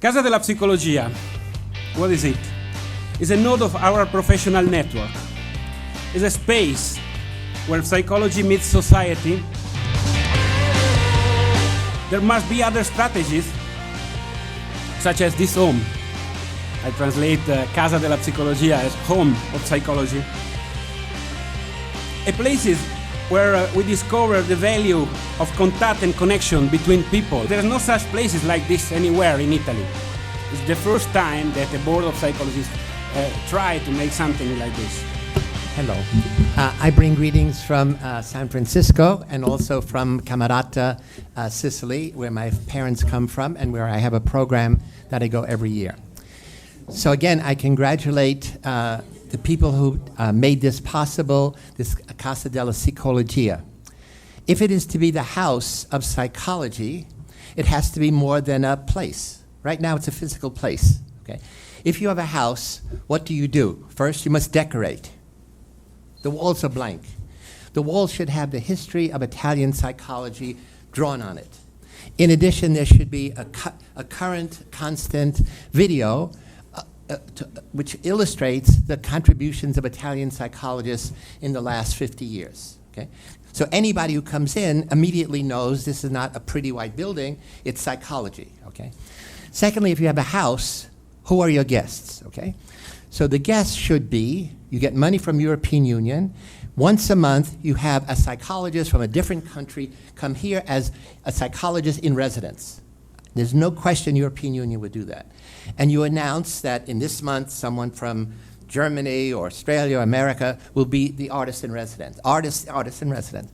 Casa della Psicologia, what is it? It's a node of our professional network. It's a space where psychology meets society. There must be other strategies, such as this home. I translate Casa della Psicologia as home of psychology. A place where we discover the value of contact and connection between people. There are no such places like this anywhere in Italy. It's the first time that a board of psychologists try to make something like this. Hello. I bring greetings from San Francisco and also from Camerata, Sicily, where my parents come from and where I have a program that I go every year. So again, I congratulate the people who made this possible, this Casa della Psicologia. If it is to be the house of psychology, it has to be more than a place. Right now, it's a physical place. Okay? If you have a house, what do? First, you must decorate. The walls are blank. The walls should have the history of Italian psychology drawn on it. In addition, there should be a current, constant video which illustrates the contributions of Italian psychologists in the last 50 years. Okay? So anybody who comes in immediately knows this is not a pretty white building, it's psychology. Okay? Secondly, if you have a house, who are your guests? Okay? So the guests should be, you get money from European Union. Once a month, you have a psychologist from a different country come here as a psychologist in residence. There's no question European Union would do that. And you announce that in this month, someone from Germany or Australia or America will be the artist in residence, artist in residence.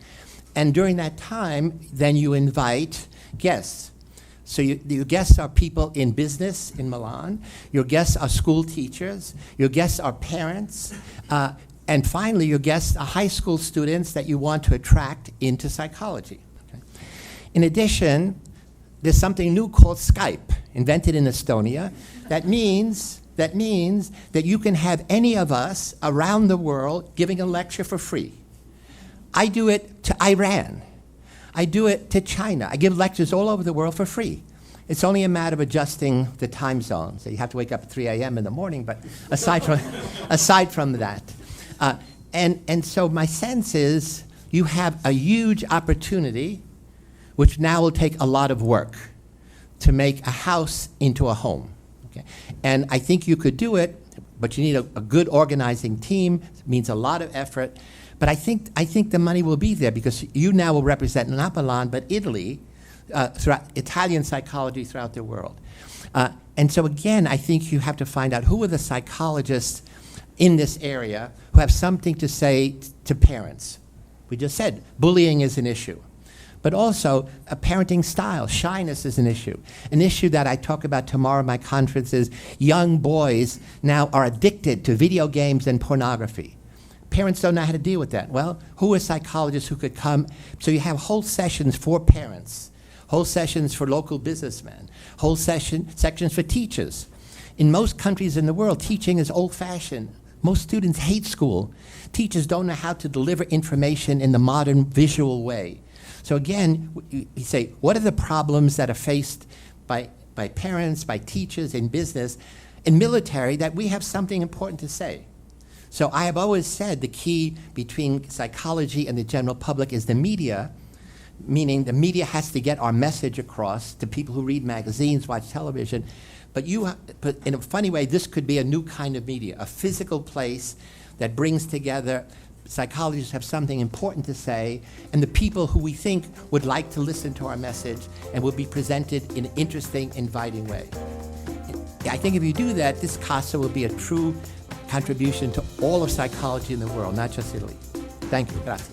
And during that time, then you invite guests. So your guests are people in business in Milan. Your guests are school teachers. Your guests are parents. And finally, your guests are high school students that you want to attract into psychology. Okay? In addition, there's something new called Skype, invented in Estonia. That means that you can have any of us around the world giving a lecture for free. I do it to Iran. I do it to China. I give lectures all over the world for free. It's only a matter of adjusting the time zone. So you have to wake up at 3 a.m. in the morning, but aside from that. And so my sense is you have a huge opportunity, which now will take a lot of work, to make a house into a home. Okay? And I think you could do it, but you need a good organizing team. It means a lot of effort. But I think the money will be there because you now will represent not Milan, but Italy, throughout Italian psychology throughout the world. And so again, I think you have to find out who are the psychologists in this area who have something to say to parents. We just said bullying is an issue. But also, a parenting style, shyness is an issue. An issue that I talk about tomorrow at my conference is young boys now are addicted to video games and pornography. Parents don't know how to deal with that. Well, who are psychologists who could come? So you have whole sessions for parents, whole sessions for local businessmen, whole sections for teachers. In most countries in the world, teaching is old-fashioned. Most students hate school. Teachers don't know how to deliver information in the modern visual way. So again, you say, what are the problems that are faced by parents, by teachers, in business, in military, that we have something important to say? So I have always said the key between psychology and the general public is the media, meaning the media has to get our message across to people who read magazines, watch television. But in a funny way, this could be a new kind of media, a physical place that brings together psychologists have something important to say, and the people who we think would like to listen to our message and will be presented in an interesting, inviting way. I think if you do that, this Casa will be a true contribution to all of psychology in the world, not just Italy. Thank you. Grazie.